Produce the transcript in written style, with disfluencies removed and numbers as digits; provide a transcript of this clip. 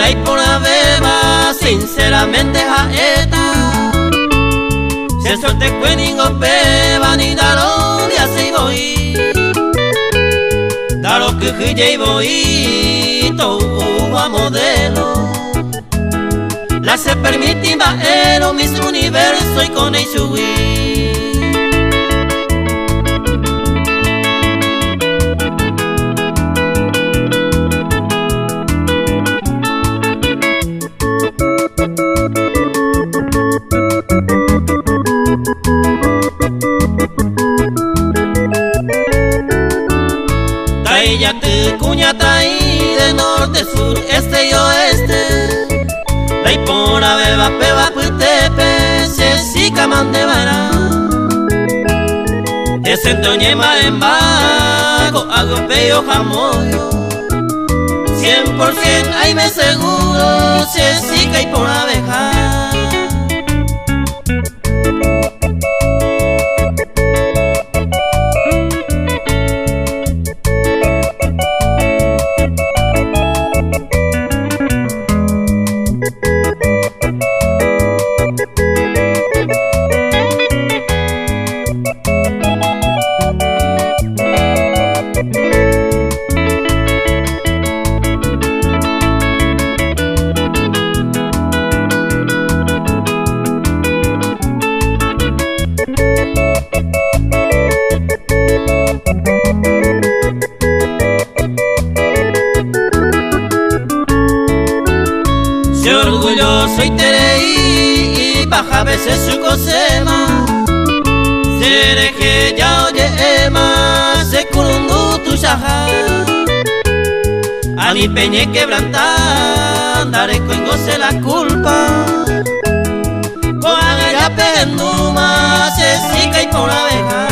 hay por la beba, sinceramente jaeta. Si el sol te cueningo beba, ni dalo de así voy. Dalo que ya voy, todo a modelo. La se permite baero, mis universo y con el subir. Ya te cuña ahí de norte, sur, este y oeste. La ipora beba peba putepe, se sica mande vara. Ese doñema en vago, hago peo jamoyo. 100% ahí me seguro, se sica y por abeja. Orgulloso y tereí, baja a veces su cosema. Seré que ya oye ema, se curundu tu shaja. A mi peñe quebrantar, daré con goce la culpa. Con ella pegando más, se sica y por abeja.